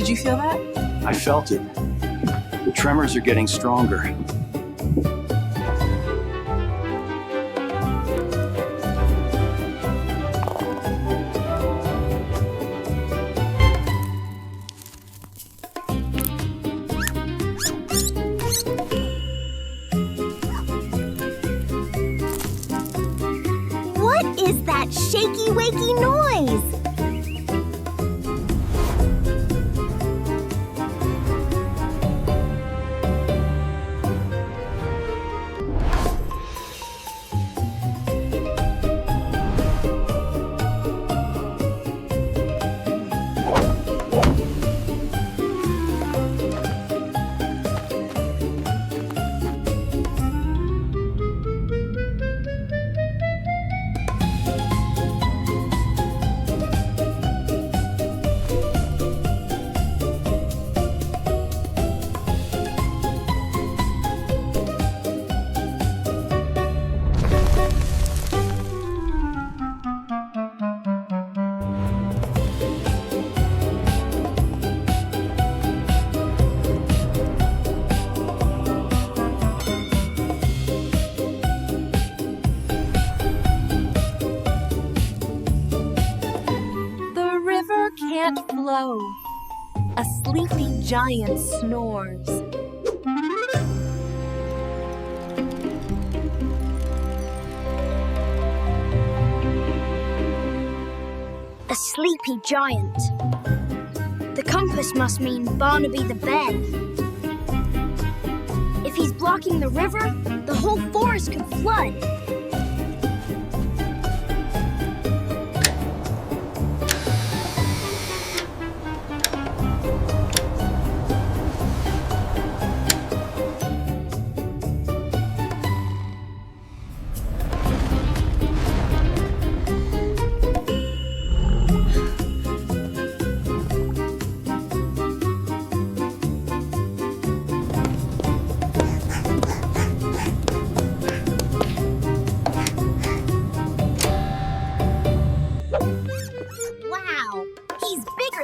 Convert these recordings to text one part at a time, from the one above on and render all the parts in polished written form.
Did you feel that? I felt it. The tremors are getting stronger. What is that shaky, wakey noise? Can't flow. A sleepy giant snores. A sleepy giant. The compass must mean Barnaby the bear. If he's blocking the river, the whole forest could flood.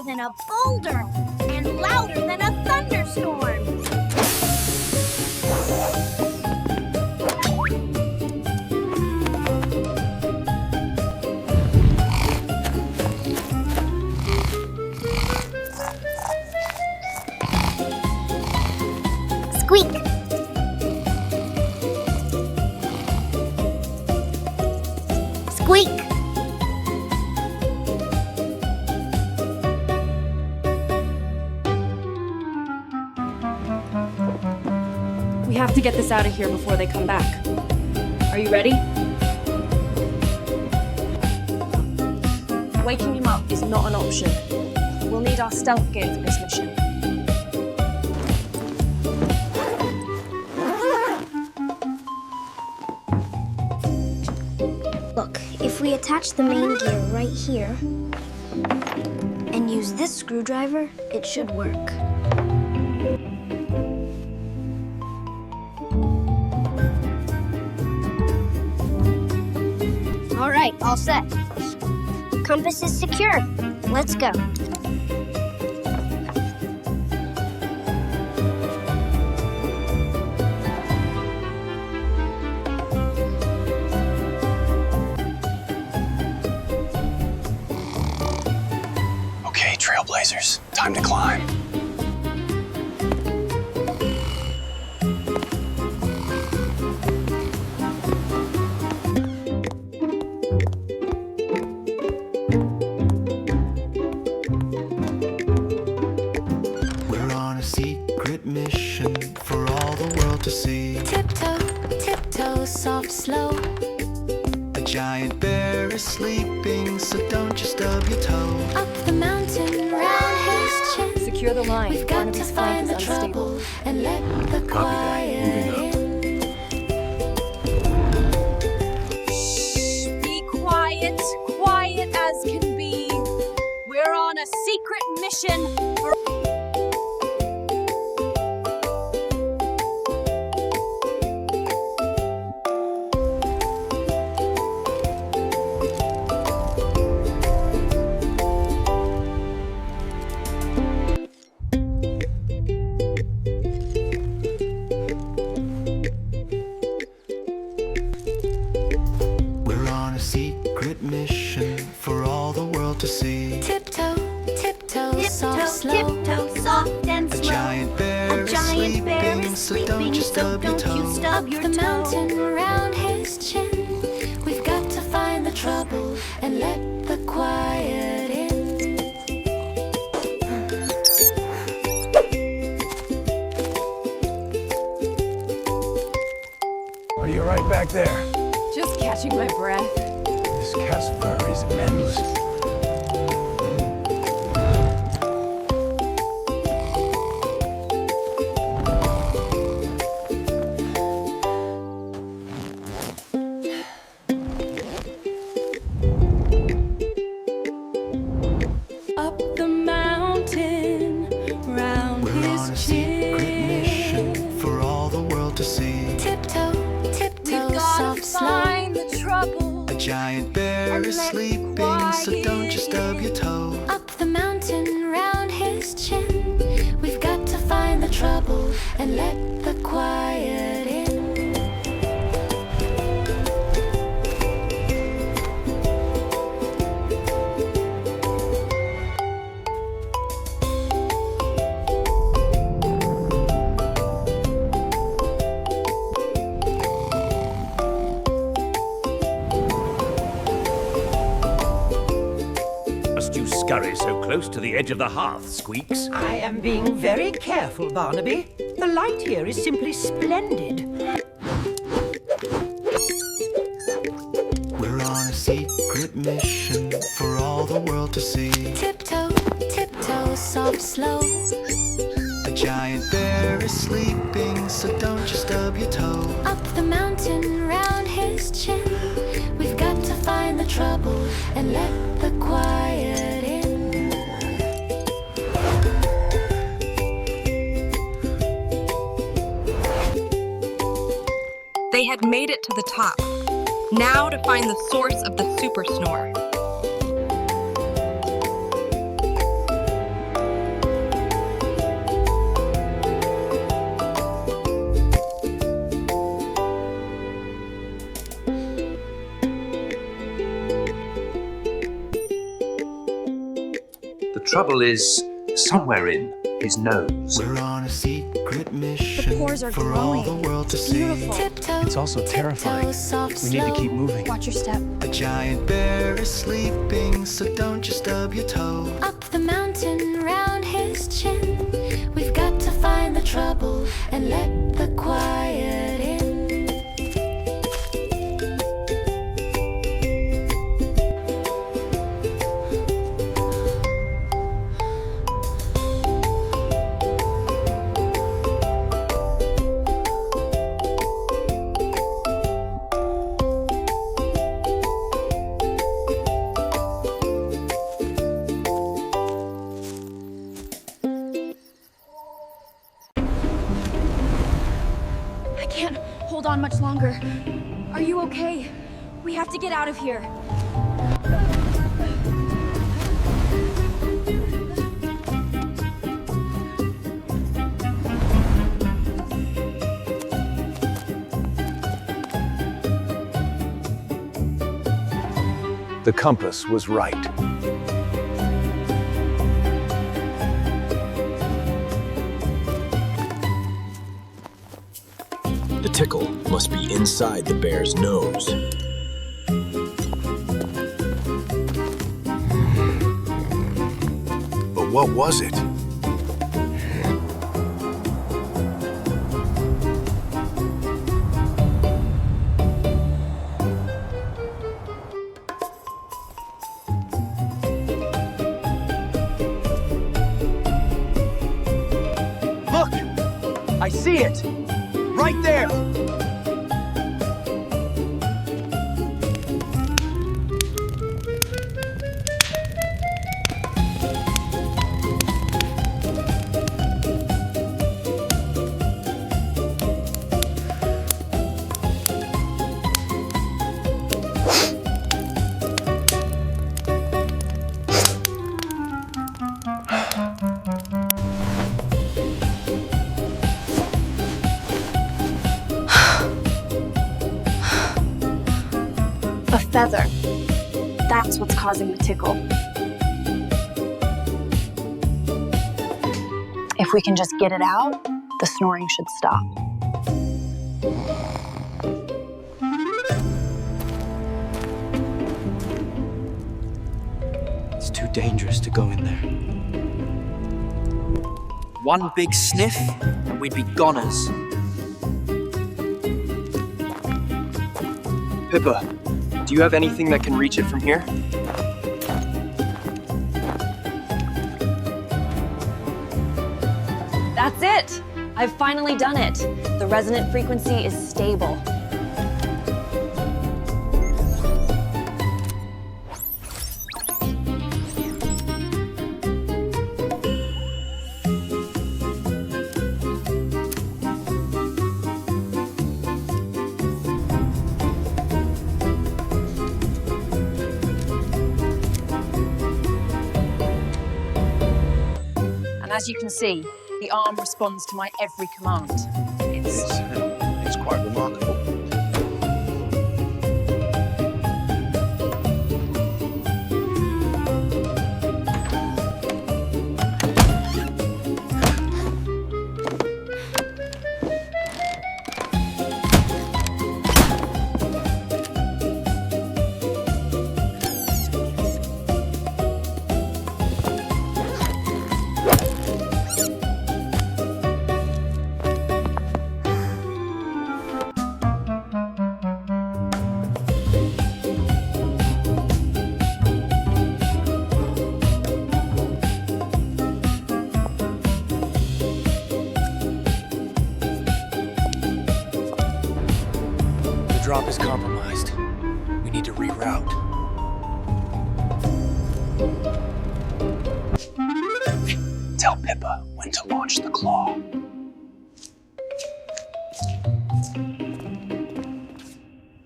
Than a boulder and louder than a thunderstorm. Squeak. Squeak. We have to get this out of here before they come back. Are you ready? Waking him up is not an option. We'll need our stealth gear for this mission. Look, if we attach the main gear right here and use this screwdriver, it should work. All right, all set. Compass is secure. Let's go. Okay, Trailblazers, time to climb. Mission for all the world to see. Tiptoe, tiptoe, soft, slow. A giant bear is sleeping, so don't you stub your toe. Up the mountain, round his chin. Secure the line. We've got to Barnaby's flank find the is trouble unstable. and let the quiet in. Shh, be quiet, quiet as can be. We're on a secret mission for soft, slow. tiptoe, soft and A slow. giant bear is sleeping, so don't you stub your toe. Stub your The toe. mountain around his chin. We've got to find the trouble and let the quiet in. Are you right back there? Just catching my breath. This cat's fur is immense. Up the mountain, round We're on a his secret chin. mission for all the world to see. Tiptoe, tiptoe, We've gotta soft, slow. find the trouble. A giant bear And is let sleeping, so don't you stub your toe. Up the mountain, round his chin. We've got to find the trouble and let the quiet in. Must you scurry so close to the edge of the hearth, Squeaks? I am being very careful, Barnaby. The light here is simply splendid. We're on a secret mission for all the world to see. Tiptoe, tiptoe, soft, slow. A giant bear is sleeping, so don't you stub your toe. Up the mountain, round his chin. We've got to find the trouble and let the quiet in. They had made it to the top. Now to find the source of the super-snore. The trouble is somewhere in his nose. We're on a secret mission pores are for all growing. the world to see. Tiptoe, It's also terrifying. tiptoe, soft, We need to slow. keep moving. Watch your step. A giant bear is sleeping, so don't you stub your toe. Up the mountain, round his chin. We've got to find the trouble and let the quiet in. I can't hold on much longer. Are you okay? We have to get out of here. The compass was right. The tickle must be inside the bear's nose. But what was it? Look! I see it! Right there! A feather. That's what's causing the tickle. If we can just get it out, the snoring should stop. It's too dangerous to go in there. One big sniff, and we'd be goners. Pippa, do you have anything that can reach it from here? That's it! I've finally done it. The resonant frequency is stable. And as you can see, the arm responds to my every command. It's quite remarkable. Drop is compromised. We need to reroute. Tell Pippa when to launch the claw.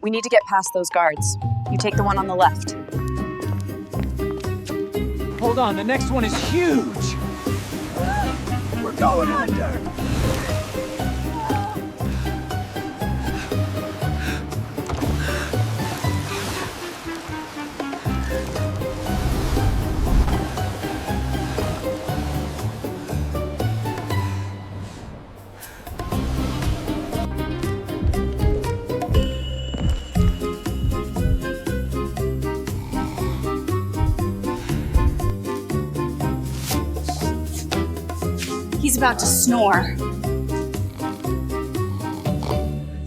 We need to get past those guards. You take the one on the left. Hold on, the next one is huge! We're going under! He's about to snore.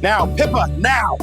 Now, Pippa, now!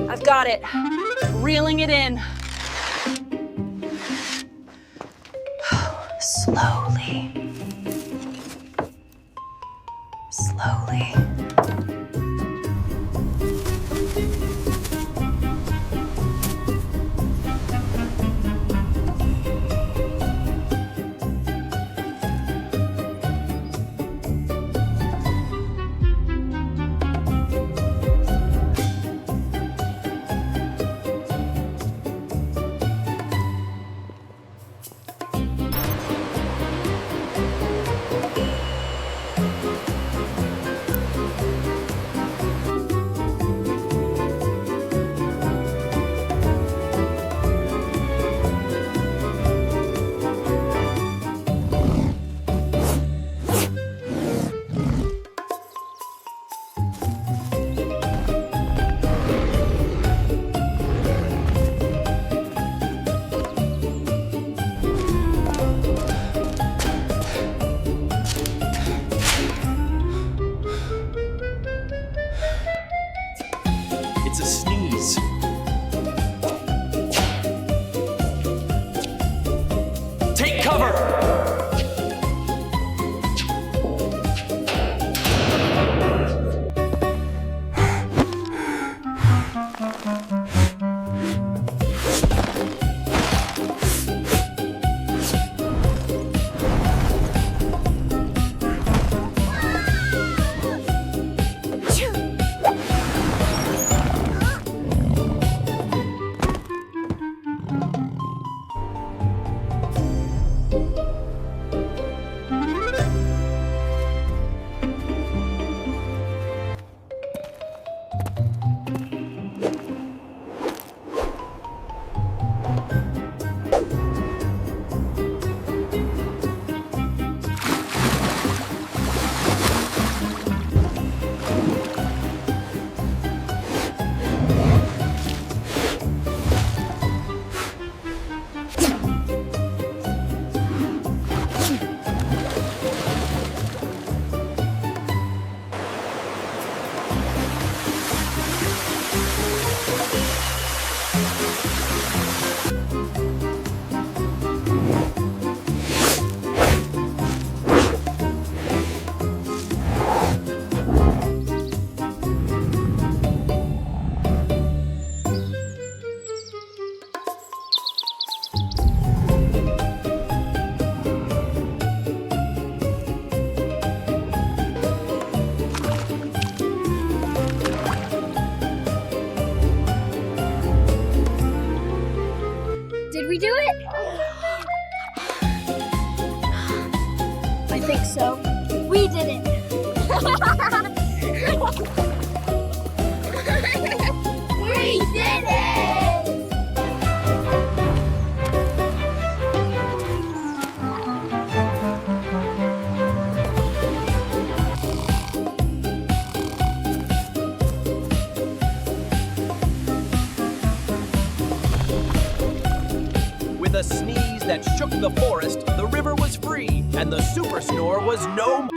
I've got it. Reeling it in. Slowly. Slowly. It's a sneeze. Take cover! Did we do it? I think so. We did it! We did it! With a sneeze that shook the forest, the river was free, and the super-snore was no more.